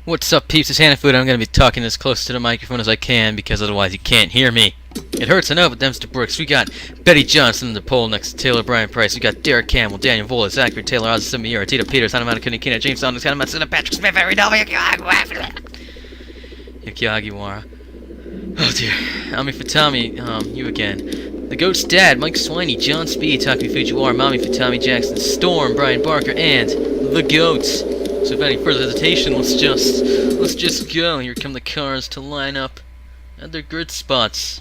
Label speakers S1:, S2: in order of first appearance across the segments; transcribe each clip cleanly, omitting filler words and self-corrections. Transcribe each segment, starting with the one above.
S1: What's up, peeps? It's Hanafood. I'm going to be talking as close to the microphone as I can because otherwise you can't hear me. It hurts, I know, but them's the bricks. We got Betty Johnson in the poll next to Taylor Brian Price. We got Derek Campbell, Daniel Vola, Zachary Taylor, Ozzy Samir, Tito Peters, Hanamana Kunikina, James Saunders, Hanamana Matsuda, Patrick Smith, Harry Nova, Yukiagiwara. Oh dear. Ami Fatami, you again. The Goat's dad, Mike Swiney, John S.p.A, Takumi Fujiwara, Mami Fatami Jackson, Storm, Brian Barker, and the Goat. So without any further hesitation, let's just go. Here come the cars to line up at their grid spots.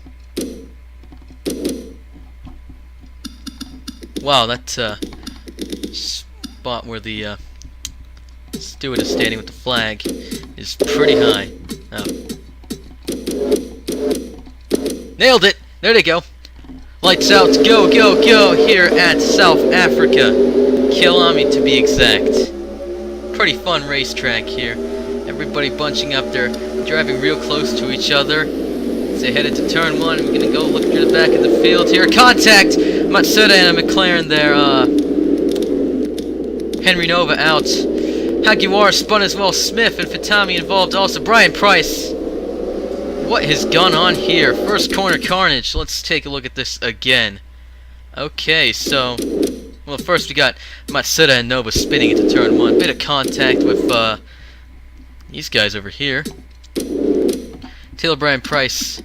S1: Wow, that spot where the steward is standing with the flag is pretty high. Oh. Nailed it! There they go. Lights out, go, go, go here at South Africa. Kilami to be exact. Pretty fun racetrack here. Everybody bunching up there, driving real close to each other. As they head into turn one, we're gonna go look through the back of the field here. Contact! Matsuda and a McLaren there. Henry Nova out. Hagiwara spun as well. Smith and Fatami involved also. Brian Price. What has gone on here? First corner carnage. Let's take a look at this again. Okay, so... well, first we got Matsuda and Nova spinning into turn one. Bit of contact with these guys over here. Taylor Brian Price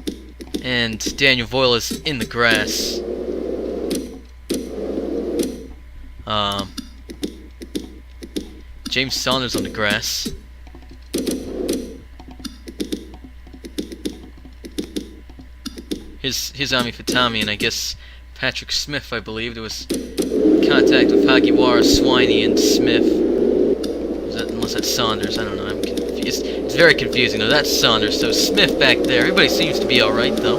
S1: and Daniel Voiles in the grass. James Saunders on the grass. His Ami Fatami and I guess Patrick Smith, I believe. There was contact with Hagiwara, Swiney, and Smith. Unless that's Saunders, I don't know. I'm confused. It's very confusing though. That's Saunders, so Smith back there. Everybody seems to be alright though.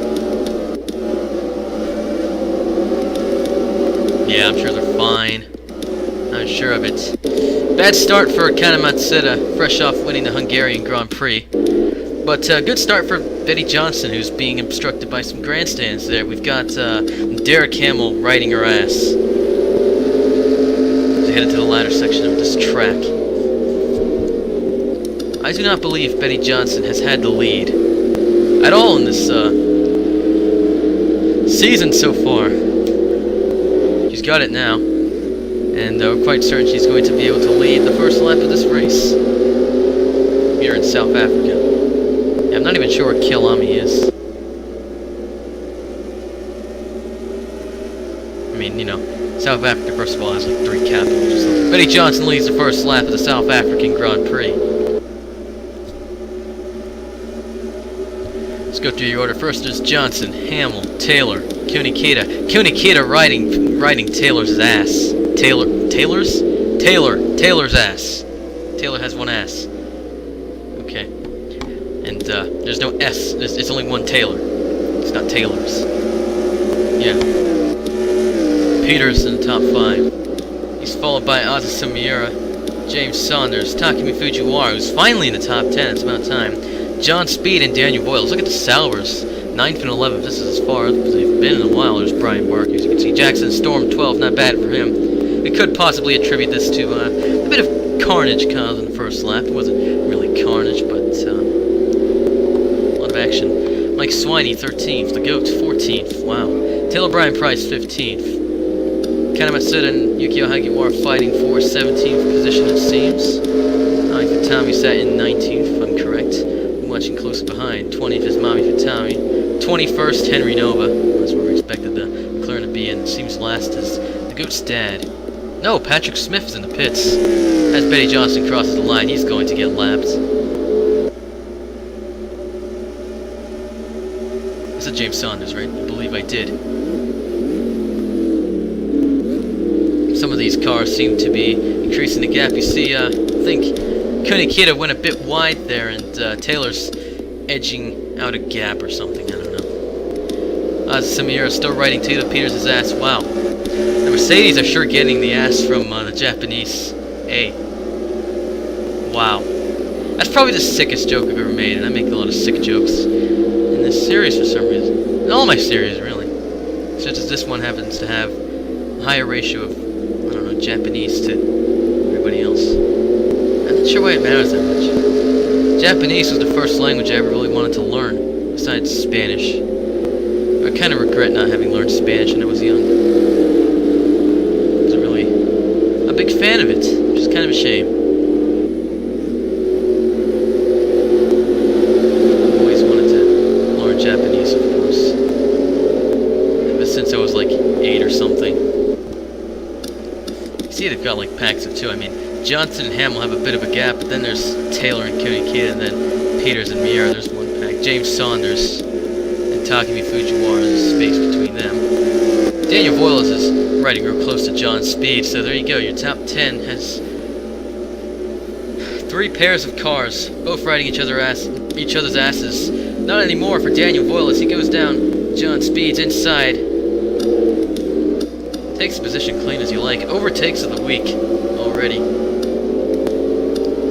S1: Yeah, I'm sure they're fine. I'm sure of it. Bad start for Kana Matsuda, fresh off winning the Hungarian Grand Prix. But good start for Betty Johnson, who's being obstructed by some grandstands there. We've got Derek Hamill riding her ass. To head into the latter section of this track. I do not believe Betty Johnson has had the lead at all in this season so far. She's got it now. And we're quite certain she's going to be able to lead the first lap of this race. Here in South Africa. I'm not even sure where Kilami is. I mean, you know, South Africa, first of all, has like 3 capitals. So Betty Johnson leads the first lap of the South African Grand Prix. Let's go through the order. First there's Johnson, Hamill, Taylor, Kunikita. Kunikita riding Taylor's ass. Taylor's ass. Taylor has one ass. Okay. And there's no S. It's only one Taylor. It's not Taylor's. Yeah. Peters in the top 5. He's followed by Ozzy Samira, James Saunders, Takumi Fujiwara, who's finally in the top 10. It's about time. John S.p.A and Daniel Voiles. Look at the Salvers. 9th and 11th. This is as far as they've been in a while. There's Brian Barker, as you can see. Jackson Storm 12. Not bad for him. We could possibly attribute this to a bit of carnage caused in the first lap. It wasn't really carnage, but action. Mike Swiney, 13th. The Goat, 14th. Wow. Taylor Brian Price, 15th. Kana Matsuda and Yukio Hagiwara fighting for 17th position, it seems. Mami Fatami sat in 19th, if I'm correct. I'm watching close behind. 20th is Mami Fatami. 21st, Henry Nova. That's where we expected the McLaren to be, and it seems last is the Goat's dad. No, Patrick Smith is in the pits. As Betty Johnson crosses the line, he's going to get lapped. I said James Saunders, right? I believe I did. Some of these cars seem to be increasing the gap. You see, I think Kunikita went a bit wide there, and Taylor's edging out a gap or something. I don't know. Samira still riding Tito Peters' ass. Wow. The Mercedes are sure getting the ass from the Japanese A. Wow. That's probably the sickest joke I've ever made, and I make a lot of sick jokes in this series for some reason. In all my series, really. Such as this one happens to have a higher ratio of, I don't know, Japanese to everybody else. I'm not sure why it matters that much. Japanese was the first language I ever really wanted to learn, besides Spanish. I kind of regret not having learned Spanish when I was young. I wasn't really a big fan of it, which is kind of a shame. Always wanted to learn Japanese, of course. Ever since I was like 8 or something. You see, they've got like packs of 2. I mean, Johnson and Hamill have a bit of a gap, but then there's Taylor and Kuyinto, and then Peters and Miura, there's 1 pack. James Saunders and Takumi Fujiwara, there's space between them. Daniel Voiles is riding real close to John's speed, so there you go. Your top 10 has 3 pairs of cars, both riding each other's asses. Not anymore for Daniel Voiles. He goes down John Speed's inside. Takes the position clean as you like. Overtakes of the week already.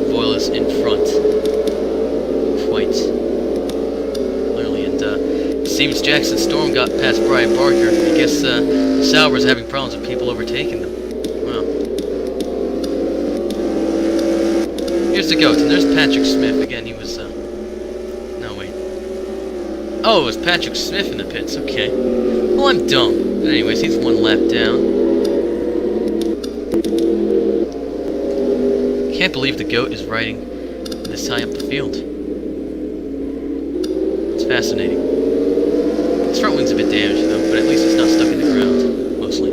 S1: Voiles in front. Quite clearly. And it seems Jackson Storm got past Brian Barker. I guess Sauber's having problems with people overtaking them. Wow. Here's the goat, and there's Patrick Smith. Again, he was, no, wait. Oh, it was Patrick Smith in the pits. Okay. Well, I'm dumb. But anyways, he's 1 lap down. Can't believe the goat is riding this high up the field. It's fascinating. His front wing's a bit damaged, though, but at least it's not stuck in the ground, mostly.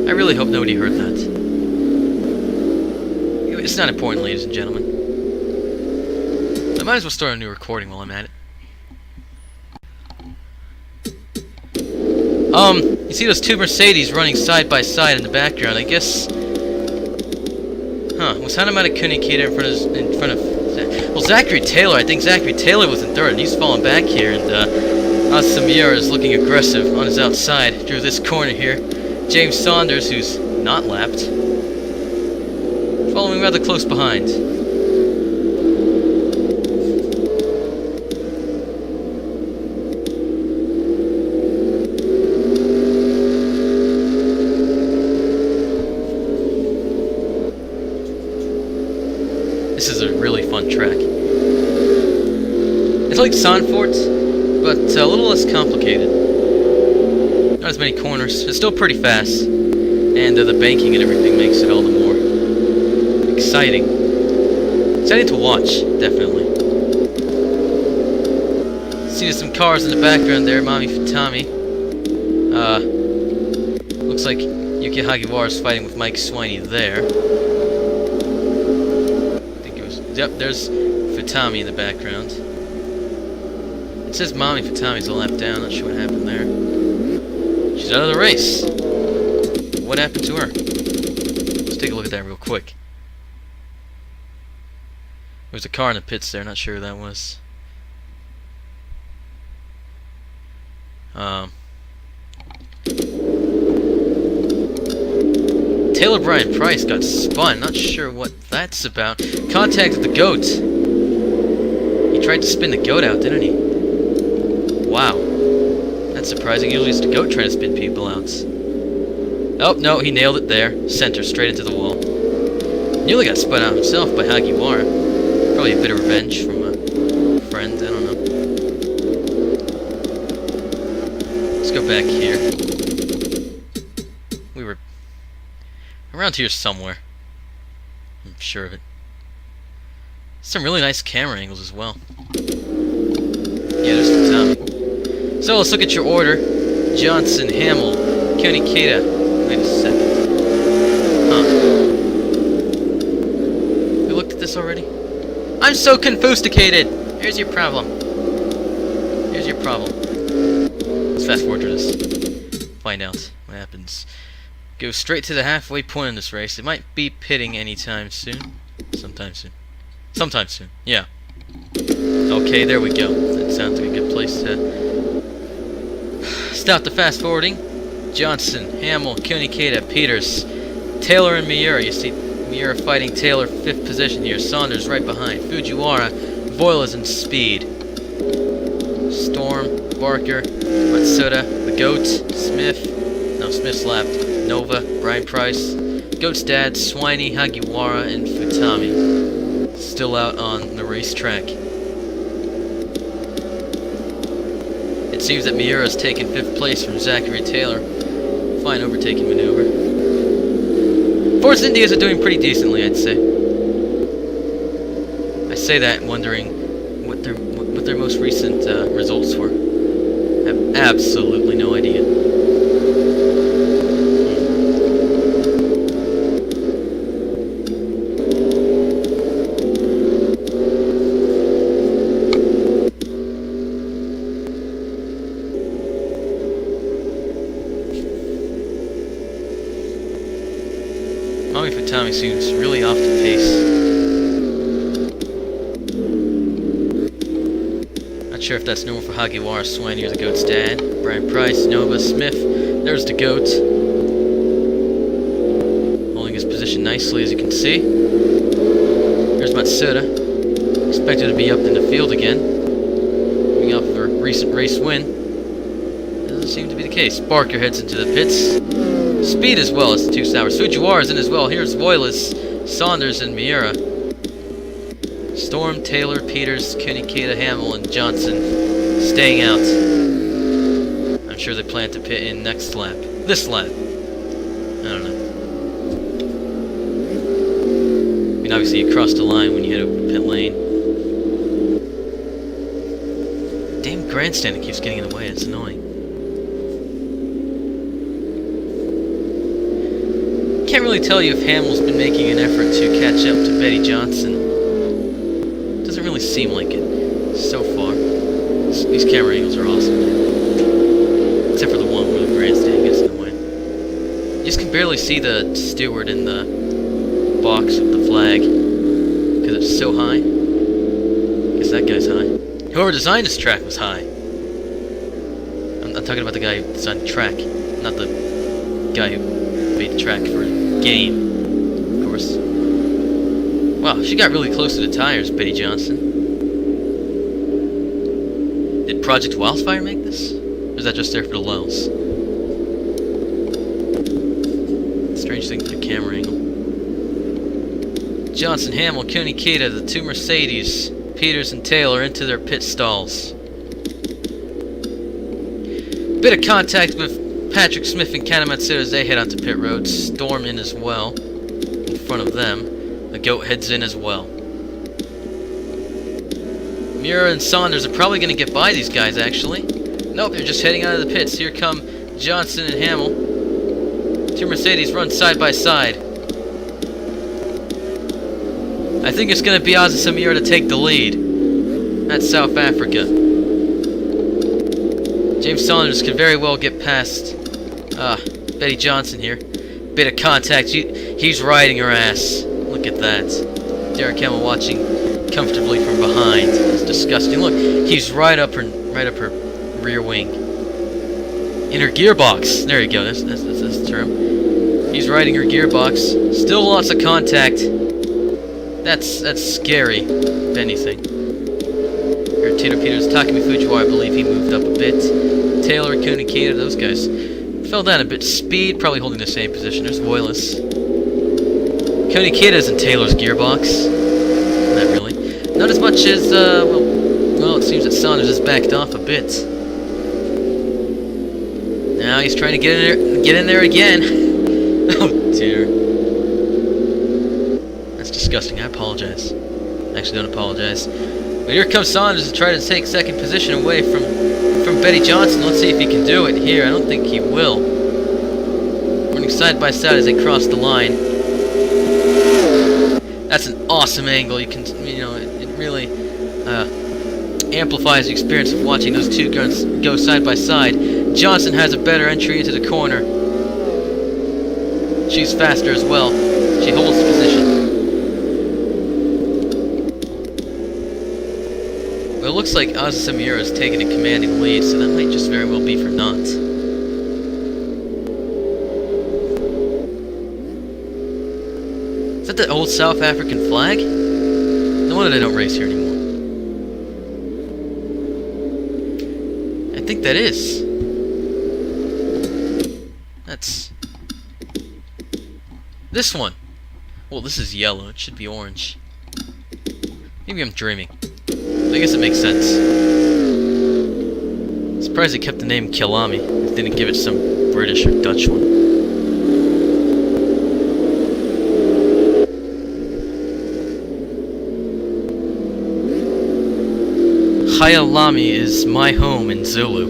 S1: I really hope nobody heard that. It's not important, ladies and gentlemen. I might as well start a new recording while I'm at it. You see those 2 Mercedes running side by side in the background? I guess. Was Hanamata Kuyinto in front of? Well, Zachary Taylor. I think Zachary Taylor was in 3rd, and he's falling back here. And Samira is looking aggressive on his outside through this corner here. James Saunders, who's not lapped, following rather close behind. This is a really fun track. It's like Zandvoort, but a little less complicated. Not as many corners. It's still pretty fast. And the banking and everything makes it all the more exciting. Exciting to watch, definitely. See some cars in the background there. Mami Futami. Looks like Yuki Hagiwara's fighting with Mike Swiney there. I think it was... Yep, there's Futami in the background. It says Mami Futami's a lap down. Not sure what happened there. She's out of the race. What happened to her? Let's take a look at that real quick. There was a car in the pits there, not sure who that was. Taylor Brian Price got spun, not sure what that's about. Contacted the goat. He tried to spin the goat out, didn't he? Wow. That's surprising. Usually it's the goat trying to spin people out. Oh, no, he nailed it there. Center, straight into the wall. Nearly got spun out himself by Hagiwara. Probably a bit of revenge from a friend, I don't know. Let's go back here. We were around here somewhere. I'm sure of it. Some really nice camera angles as well. Yeah, there's the Tommy. So let's look at your order. Johnson, Hamill, Kuyinto. Wait a second. We looked at this already? I'm so confusticated! Here's your problem. Here's your problem. Let's fast forward to this. Find out what happens. Go straight to the halfway point in this race. It might be pitting anytime soon. Sometime soon. Sometime soon. Yeah. Okay, there we go. That sounds like a good place to stop the fast forwarding. Johnson, Hamill, Kuyinto, Peters, Taylor, and Miura. You see Miura fighting Taylor, 5th position here. Saunders right behind. Fujiwara, Voiles in speed. Storm, Barker, Matsuda, the Goat, Smith. No, Smith's left. Nova, Brian Price, Goat's dad, Swiney, Hagiwara, and Futami. Still out on the racetrack. It seems that Miura's taken 5th place from Zachary Taylor. Fine overtaking maneuver. Force Indias are doing pretty decently, I'd say. I say that wondering what their most recent results were. I have absolutely no idea. Futami seems really off the pace. Not sure if that's normal for Hagiwara, Swiney, or the Goat's dad. Brian Price, Nova, Smith. There's the Goat. Holding his position nicely, as you can see. There's Matsuda. Expected to be up in the field again. Coming off of her recent race win. Doesn't seem to be the case. Barker heads into the pits. Speed as well as the 2 Sours. Fujiwara's in as well. Here's Voiles, Saunders, and Miura. Storm, Taylor, Peters, Kunikita, Hamill, and Johnson staying out. I'm sure they plan to pit in next lap. This lap. I don't know. I mean, obviously you cross the line when you hit over the pit lane. Damn grandstanding keeps getting in the way. It's annoying. Can't really tell you if Hamill's been making an effort to catch up to Betty Johnson. Doesn't really seem like it so far. These camera angles are awesome, man. Except for the one where the grandstand gets in the way. You just can barely see the steward in the box with the flag because it's so high. Guess that guy's high. Whoever designed this track was high. I'm talking about the guy who designed the track, not the guy who made the track for a game, of course. Wow, she got really close to the tires, Betty Johnson. Did Project Wildfire make this? Or is that just there for the lulz? Strange thing for the camera angle. Johnson, Hamill, Kunikita, the 2 Mercedes, Peters and Taylor into their pit stalls. Bit of contact with Patrick Smith and Kanamatsu as they head onto pit road. Storm in as well. In front of them. The Goat heads in as well. Miura and Saunders are probably going to get by these guys, actually. Nope, they're just heading out of the pits. Here come Johnson and Hamill. 2 Mercedes run side by side. I think it's going to be Azasa Miura to take the lead. That's South Africa. James Saunders could very well get past Betty Johnson here. Bit of contact. He's riding her ass. Look at that. Derek Hamill watching comfortably from behind. It's disgusting. Look, he's right up her rear wing. In her gearbox. There you go. That's the term. He's riding her gearbox. Still lots of contact. That's scary, if anything. Here, Taylor Peters, Takumi Fujiwara, I believe he moved up a bit. Taylor, Kunikita, those guys fell down a bit. Speed, probably holding the same position. There's Voiles. Kunikita's in Taylor's gearbox. Not really. Not as much as, well, it seems that Saunders has backed off a bit. Now he's trying to get in there again. Oh dear. That's disgusting. I apologize. Actually, don't apologize. But here comes Saunders to try to take 2nd position away from Betty Johnson. Let's see if he can do it here. I don't think he will. Running side by side as they cross the line. That's an awesome angle. You can, it really amplifies the experience of watching those 2 guns go side by side. Johnson has a better entry into the corner. She's faster as well. She holds the position. Well, it looks like Azasa Miura is taking a commanding lead, so that might just very well be for naught. Is that the old South African flag? No wonder they don't race here anymore. I think that is. That's... this one. Well, this is yellow. It should be orange. Maybe I'm dreaming. I guess it makes sense. Surprised they kept the name Kilami. They didn't give it some British or Dutch one. Kyalami is my home in Zulu.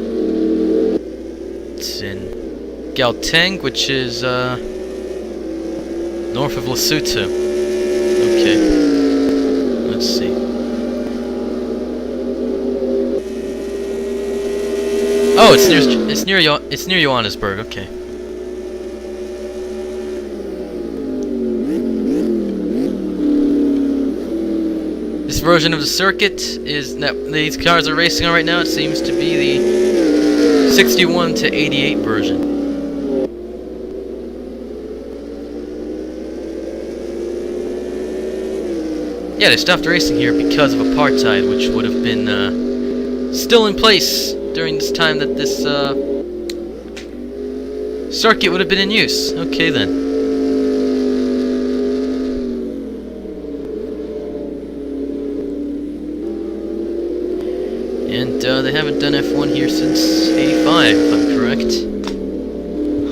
S1: It's in Gauteng, which is north of Lesotho. Okay. Let's see. Oh, it's near Johannesburg. Okay. This version of the circuit is that these cars are racing on right now. It seems to be the 61 to 88 version. Yeah, they stopped racing here because of apartheid, which would have been still in place during this time that this circuit would have been in use. Okay then. And they haven't done F1 here since 85, if I'm correct.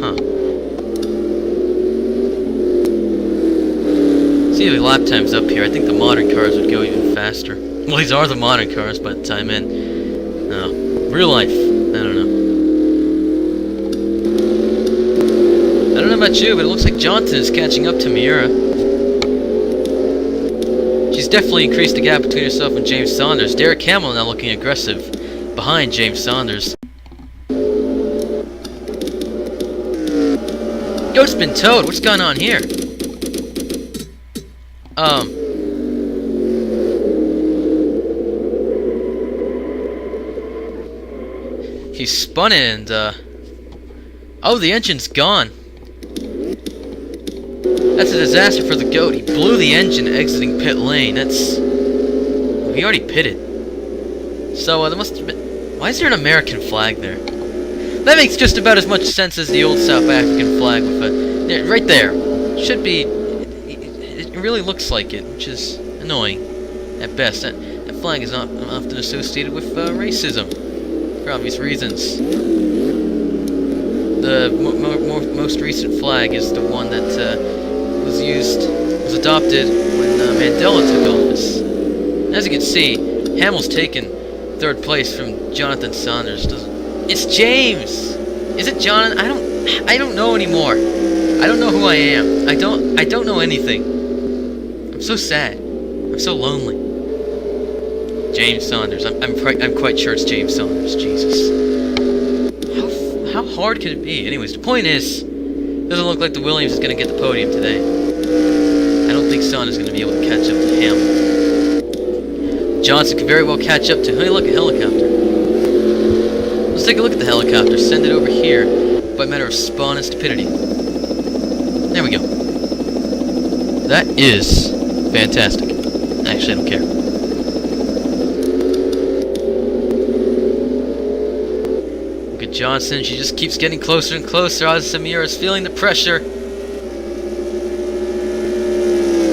S1: Huh. See the lap times up here. I think the modern cars would go even faster. Well, these are the modern cars by the time in. Real life. I don't know. I don't know about you, but it looks like Johnson is catching up to Miura. She's definitely increased the gap between herself and James Saunders. Derek Hamill now looking aggressive behind James Saunders. Yo, it's been towed. What's going on here? He spun it and, oh, the engine's gone. That's a disaster for the GOAT. He blew the engine exiting pit lane. That's... he already pitted. So, there must have been... why is there an American flag there? That makes just about as much sense as the old South African flag with a... yeah, right there. Should be... it really looks like it, which is annoying at best. That flag is not often associated with racism, for obvious reasons. The most recent flag is the one that was adopted when Mandela took office. As you can see, Hamill's taken third place from Jonathan Saunders. It's James. Is it John? I don't know anymore. I don't know who I am. I don't know anything. I'm so sad. I'm so lonely. James Saunders. I'm quite sure it's James Saunders. Jesus. How hard could it be? Anyways, the point is, doesn't look like the Williams is going to get the podium today. I don't think Saunders is going to be able to catch up to Hamill. Johnson could very well catch up to... hey, look, a helicopter. Let's take a look at the helicopter. Send it over here by matter of spawn and stupidity. There we go. That is fantastic. Actually, I don't care. Look at Johnson. She just keeps getting closer and closer. Samira is feeling the pressure.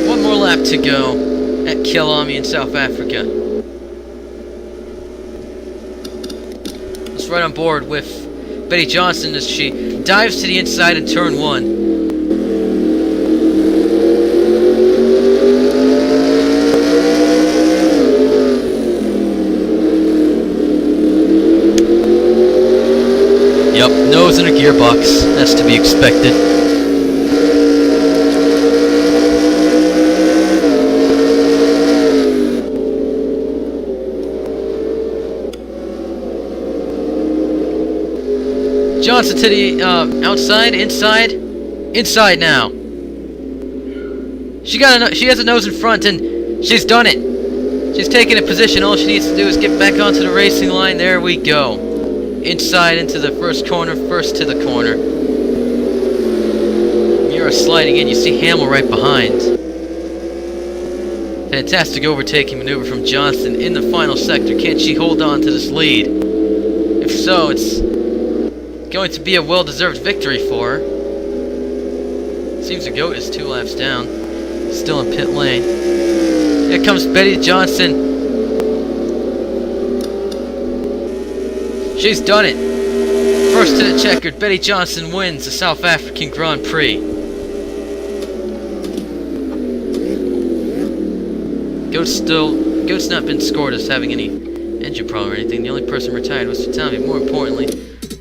S1: One more lap to go at Kilami in South Africa. Let's right on board with Betty Johnson as she dives to the inside in turn 1. Yep, nose in a gearbox. That's to be expected. Johnson to the outside, inside, inside now. She has a nose in front, and she's done it. She's taken a position. All she needs to do is get back onto the racing line. There we go. Inside into the first corner, first to the corner. You're sliding in. You see Hamill right behind. Fantastic overtaking maneuver from Johnson in the final sector. Can she hold on to this lead? If so, it's going to be a well-deserved victory for her. Seems the GOAT is 2 laps down. Still in pit lane. Here comes Betty Johnson. She's done it. First to the checkered, Betty Johnson wins the South African Grand Prix. Goat's not been scored as having any engine problem or anything. The only person retired was Fatami. More importantly,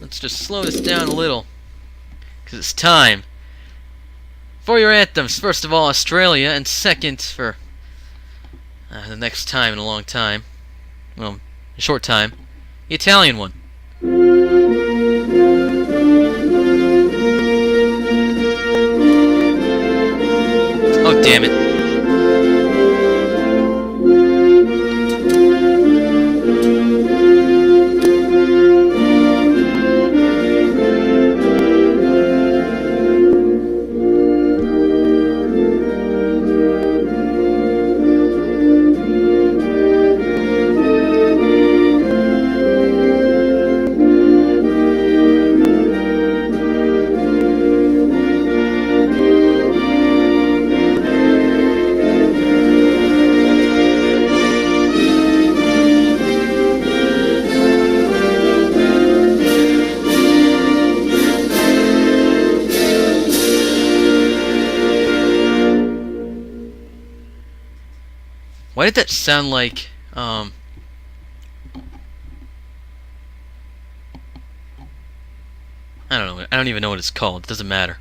S1: let's just slow this down a little, because it's time for your anthems. First of all, Australia, and second for the next time in a long time, well, a short time, the Italian one. Oh, damn it. Why did that sound like, I don't know. I don't even know what it's called. It doesn't matter.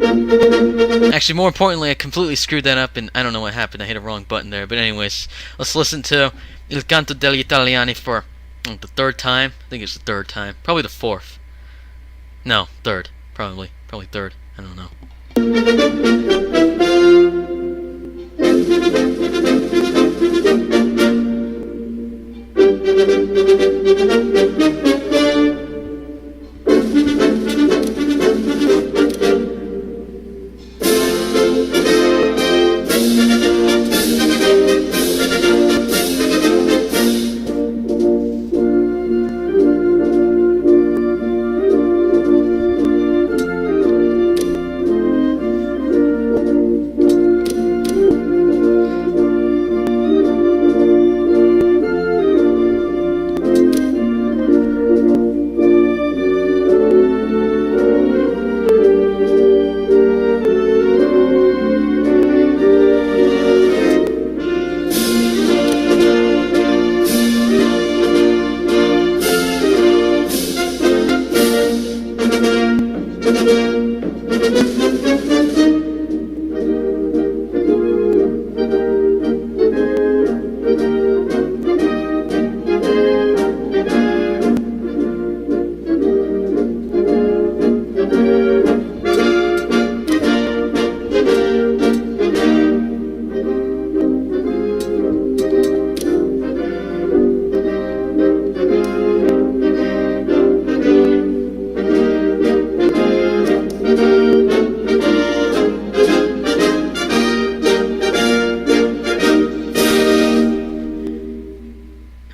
S1: Actually, more importantly, I completely screwed that up, and I don't know what happened. I hit a wrong button there. But anyways, let's listen to Il Canto degli Italiani for the 3rd time. I think it's the 3rd time. Probably the 4th. No, 3rd. Probably 3rd. I don't know.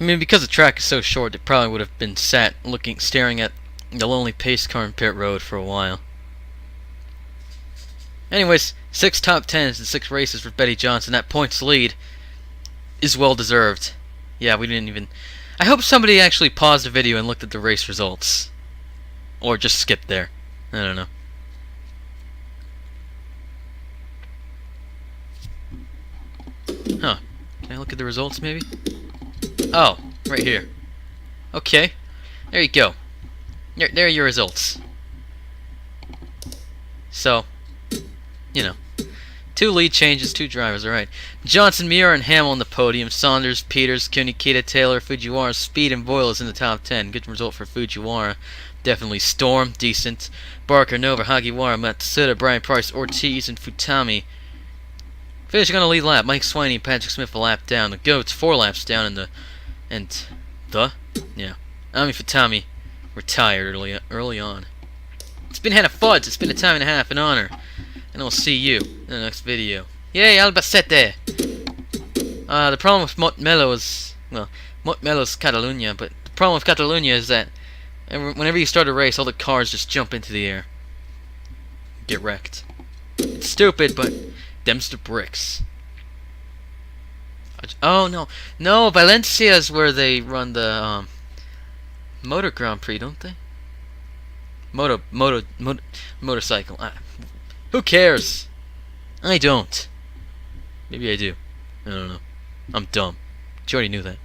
S1: I mean, because the track is so short, it probably would have been staring at the lonely pace car in pit road for a while. Anyways, 6 top 10s and 6 races for Betty Johnson. That points lead is well deserved. Yeah, we didn't even... I hope somebody actually paused the video and looked at the race results. Or just skipped there. I don't know. Huh. Can I look at the results, maybe? Oh, right here. Okay. There you go. There are your results. So, you know. 2 lead changes, 2 drivers, alright. Johnson, Miura, and Hamill on the podium. Saunders, Peters, Kunikita, Taylor, Fujiwara, Speed, and Boyle is in the top 10. Good result for Fujiwara. Definitely Storm, decent. Barker, Nova, Hagiwara, Matsuda, Brian Price, Ortiz, and Futami. Finishing on the lead lap. Mike Swiney and Patrick Smith a lap down. The GOAT's 4 laps down, yeah. Ami Futami retired early on. It's been Hannah Fudds. It's been a time and a half, an honor. And I'll see you in the next video. Yay, Albacete! The problem with Montmello is, well, Montmello's Catalunya, but the problem with Catalunya is that whenever you start a race, all the cars just jump into the air. Get wrecked. It's stupid, but them's the bricks. Oh, no. No, Valencia is where they run the, Motor Grand Prix, don't they? Motorcycle. Who cares? I don't. Maybe I do. I don't know. I'm dumb. You already knew that.